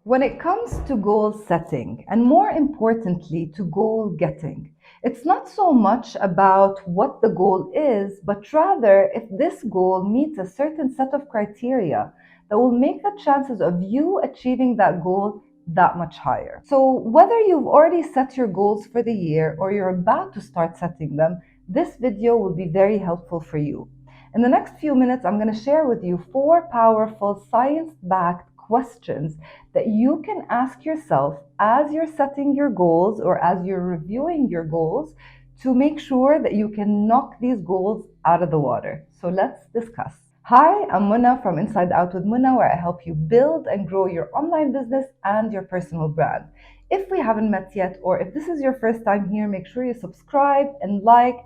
When it comes to goal setting, and more importantly, to goal getting, it's not so much about what the goal is, but rather if this goal meets a certain set of criteria that will make the chances of you achieving that goal that much higher. So, whether you've already set your goals for the year or you're about to start setting them, this video will be very helpful for you. In the next few minutes, I'm going to share with you 4 powerful science-backed questions that you can ask yourself as you're setting your goals or as you're reviewing your goals to make sure that you can knock these goals out of the water. So let's discuss. Hi, I'm Muna from Inside Out with Muna, where I help you build and grow your online business and your personal brand. If we haven't met yet, or if this is your first time here, make sure you subscribe and like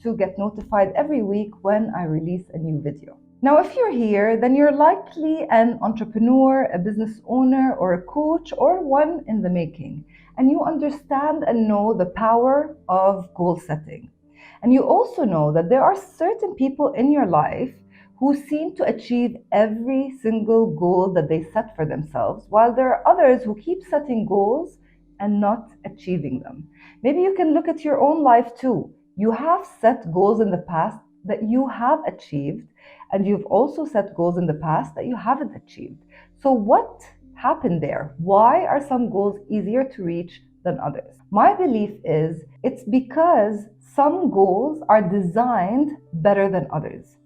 to get notified every week when I release a new video. Now, if you're here, then you're likely an entrepreneur, a business owner, or a coach, or one in the making, and you understand and know the power of goal setting. And you also know that there are certain people in your life who seem to achieve every single goal that they set for themselves, while there are others who keep setting goals and not achieving them. Maybe you can look at your own life too. You have set goals in the past that you have achieved, and you've also set goals in the past that you haven't achieved. So, what happened there? Why are some goals easier to reach than others? My belief is it's because some goals are designed better than others.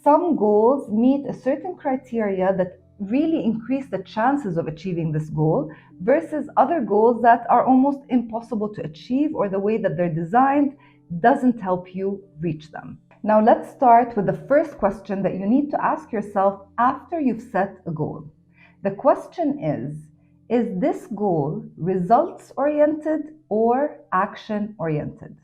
Some goals meet a certain criteria that really increase the chances of achieving this goal versus other goals that are almost impossible to achieve, or the way that they're designed doesn't help you reach them. Now let's start with the first question that you need to ask yourself after you've set a goal. The question is this goal results oriented or action oriented?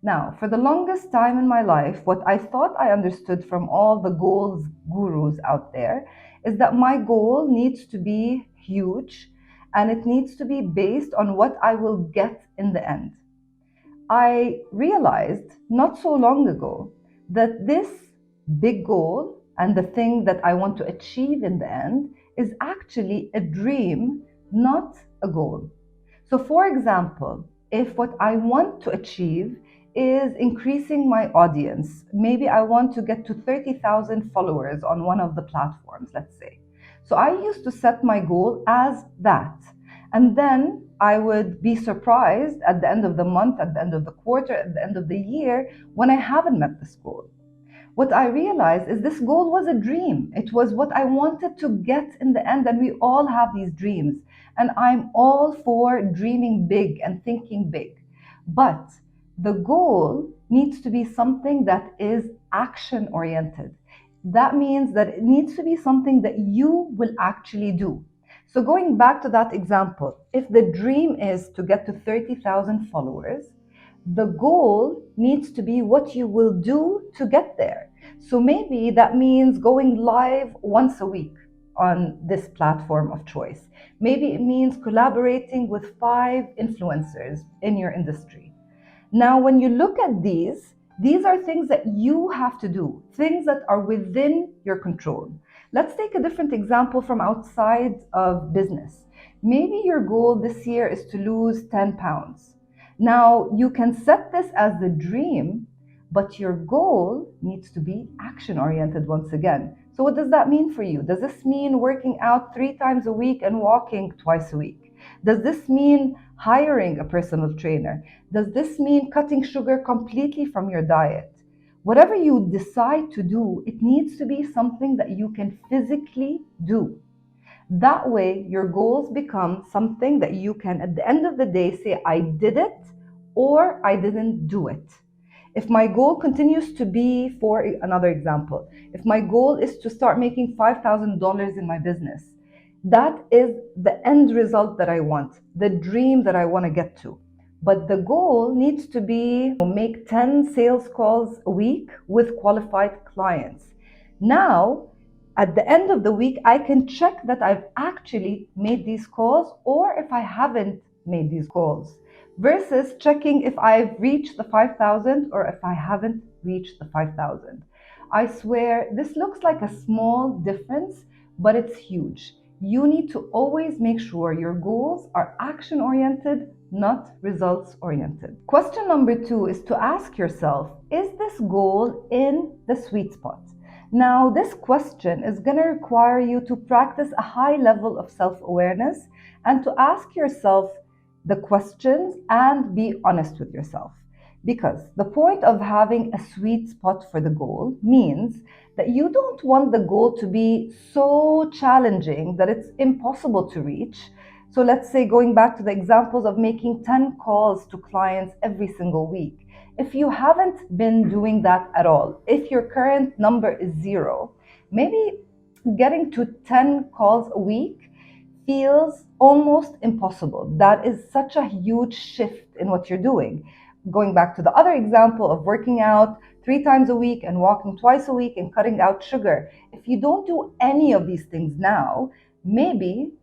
Now, for the longest time in my life, what I thought I understood from all the goals gurus out there is that my goal needs to be huge and it needs to be based on what I will get in the end. I realized not so long ago that this big goal and the thing that I want to achieve in the end is actually a dream, not a goal. So, for example, if what I want to achieve is increasing my audience, maybe I want to get to 30,000 followers on one of the platforms, let's say. So, I used to set my goal as that. And then I would be surprised at the end of the month, at the end of the quarter, at the end of the year when I haven't met this goal. What I realized is this goal was a dream. It was what I wanted to get in the end, and we all have these dreams. And I'm all for dreaming big and thinking big. But the goal needs to be something that is action oriented. That means that it needs to be something that you will actually do. So going back to that example, if the dream is to get to 30,000 followers, the goal needs to be what you will do to get there. So maybe that means going live once a week on this platform of choice. Maybe it means collaborating with 5 influencers in your industry. Now, when you look at these are things that you have to do, things that are within your control. Let's take a different example from outside of business. Maybe your goal this year is to lose 10 pounds. Now, you can set this as the dream, but your goal needs to be action oriented once again. So, what does that mean for you? Does this mean working out 3 times a week and walking twice a week? Does this mean hiring a personal trainer? Does this mean cutting sugar completely from your diet? Whatever you decide to do, it needs to be something that you can physically do. That way, your goals become something that you can, at the end of the day, say, I did it or I didn't do it. If my goal continues to be, for another example, if my goal is to start making $5,000 in my business, that is the end result that I want, the dream that I want to get to. But the goal needs to be make 10 sales calls a week with qualified clients. Now, at the end of the week, I can check that I've actually made these calls or if I haven't made these calls, versus checking if I've reached the 5,000 or if I haven't reached the 5,000. I swear, this looks like a small difference, but it's huge. You need to always make sure your goals are action oriented, not results oriented. Question number 2 is to ask yourself, is this goal in the sweet spot? Now, this question is going to require you to practice a high level of self awareness and to ask yourself the questions and be honest with yourself. Because the point of having a sweet spot for the goal means that you don't want the goal to be so challenging that it's impossible to reach. So let's say, going back to the examples of making 10 calls to clients every single week. If you haven't been doing that at all, if your current number is 0, maybe getting to 10 calls a week feels almost impossible. That is such a huge shift in what you're doing. Going back to the other example of working out 3 times a week and walking twice a week and cutting out sugar, if you don't do any of these things now, maybe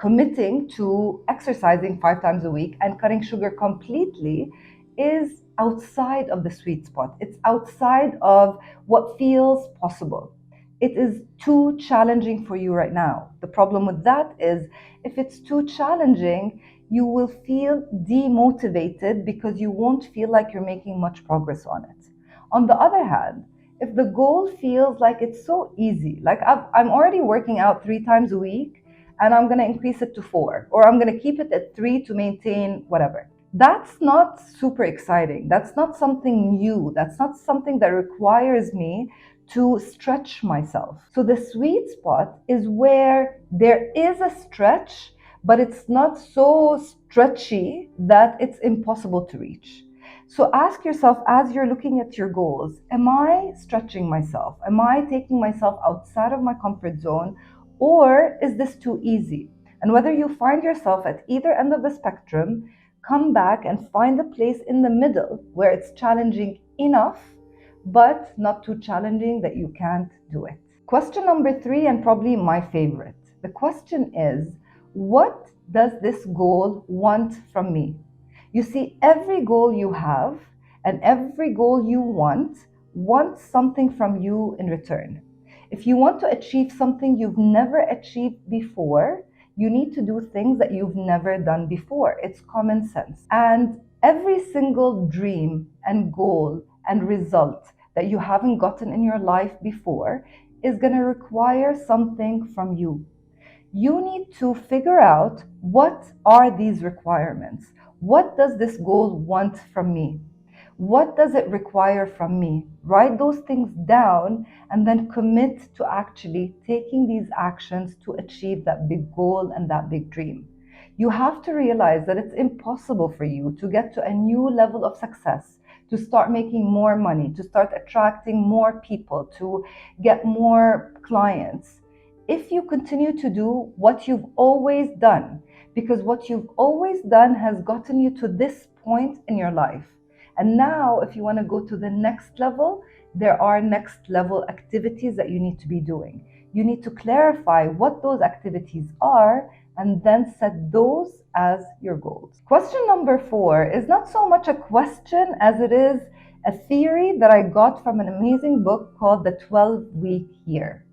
committing to exercising 5 times a week and cutting sugar completely is outside of the sweet spot. It's outside of what feels possible. It is too challenging for you right now. The problem with that is, if it's too challenging, you will feel demotivated because you won't feel like you're making much progress on it. On the other hand, if the goal feels like it's so easy, like I'm already working out 3 times a week and I'm going to increase it to 4, or I'm going to keep it at 3 to maintain whatever. That's not super exciting. That's not something new. That's not something that requires me to stretch myself. So the sweet spot is where there is a stretch, but it's not so stretchy that it's impossible to reach. So ask yourself, as you're looking at your goals, am I stretching myself? Am I taking myself outside of my comfort zone? Or is this too easy? And whether you find yourself at either end of the spectrum, come back and find a place in the middle where it's challenging enough, but not too challenging that you can't do it. Question number 3, and probably my favorite. The question is, what does this goal want from me? You see, every goal you have and every goal you want wants something from you in return. If you want to achieve something you've never achieved before, you need to do things that you've never done before. It's common sense. And every single dream and goal and result that you haven't gotten in your life before is going to require something from you. You need to figure out, what are these requirements? What does this goal want from me? What does it require from me? Write those things down and then commit to actually taking these actions to achieve that big goal and that big dream. You have to realize that it's impossible for you to get to a new level of success, to start making more money, to start attracting more people, to get more clients, if you continue to do what you've always done. Because what you've always done has gotten you to this point in your life. And now, if you want to go to the next level, there are next level activities that you need to be doing. You need to clarify what those activities are and then set those as your goals. Question number 4 is not so much a question as it is a theory that I got from an amazing book called The 12-Week Year.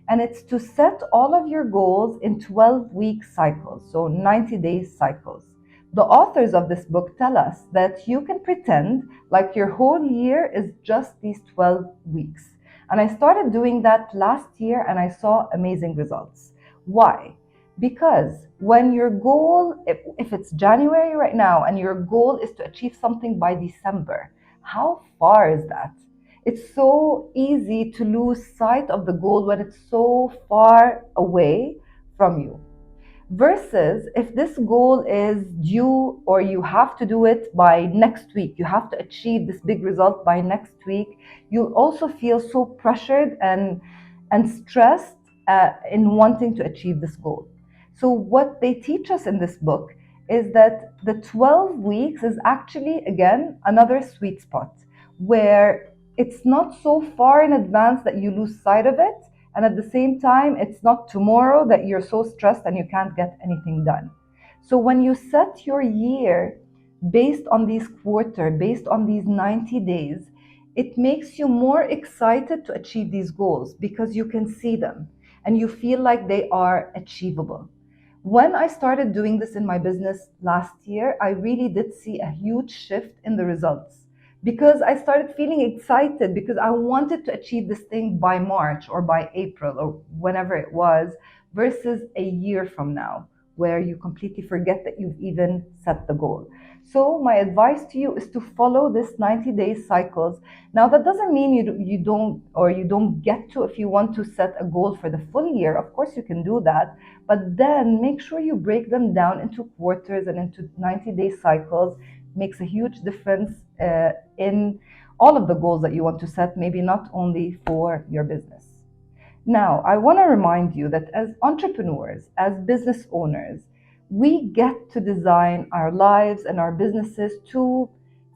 And it's to set all of your goals in 12-week cycles, so 90-day cycles. The authors of this book tell us that you can pretend like your whole year is just these 12 weeks. And I started doing that last year and I saw amazing results. Why? Because when your goal, if it's January right now and your goal is to achieve something by December, how far is that? It's so easy to lose sight of the goal when it's so far away from you. Versus if this goal is due, or you have to do it by next week, you have to achieve this big result by next week, you'll also feel so pressured and stressed in wanting to achieve this goal. So what they teach us in this book is that the 12 weeks is actually, again, another sweet spot where it's not so far in advance that you lose sight of it. And at the same time, it's not tomorrow that you're so stressed and you can't get anything done. So when you set your year based on these quarters, based on these 90 days, it makes you more excited to achieve these goals because you can see them. and you feel like they are achievable. When I started doing this in my business last year, I really did see a huge shift in the results because I started feeling excited because I wanted to achieve this thing by March or by April or whenever it was, versus a year from now, where you completely forget that you've even set the goal. So my advice to you is to follow this 90-day cycles. Now that doesn't mean you don't get to, if you want to set a goal for the full year, of course you can do that, but then make sure you break them down into quarters and into 90-day cycles. Makes a huge difference in all of the goals that you want to set, maybe not only for your business. Now, I want to remind you that as entrepreneurs, as business owners, we get to design our lives and our businesses to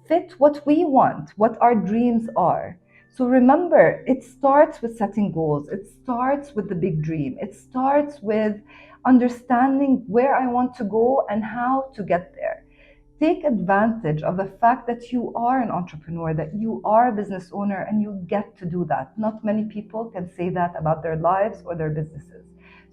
fit what we want, what our dreams are. So remember, it starts with setting goals. It starts with the big dream. It starts with understanding where I want to go and how to get there. Take advantage of the fact that you are an entrepreneur, that you are a business owner, and you get to do that. Not many people can say that about their lives or their businesses.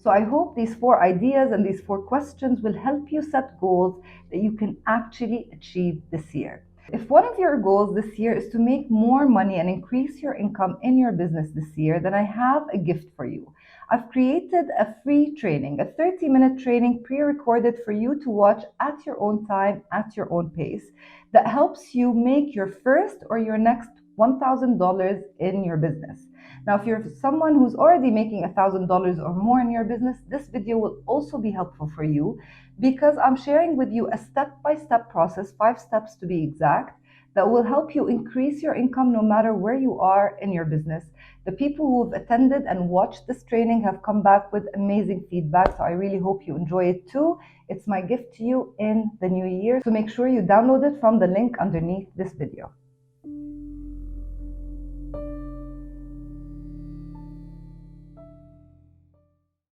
So I hope these 4 ideas and these 4 questions will help you set goals that you can actually achieve this year. If one of your goals this year is to make more money and increase your income in your business this year, then I have a gift for you. I've created a free training, a 30-minute training pre-recorded for you to watch at your own time, at your own pace, that helps you make your first or your next $1,000 in your business. Now, if you're someone who's already making $1,000 or more in your business, this video will also be helpful for you because I'm sharing with you a step-by-step process, 5 steps to be exact, that will help you increase your income no matter where you are in your business. The people who have attended and watched this training have come back with amazing feedback, so I really hope you enjoy it too. It's my gift to you in the new year, so make sure you download it from the link underneath this video.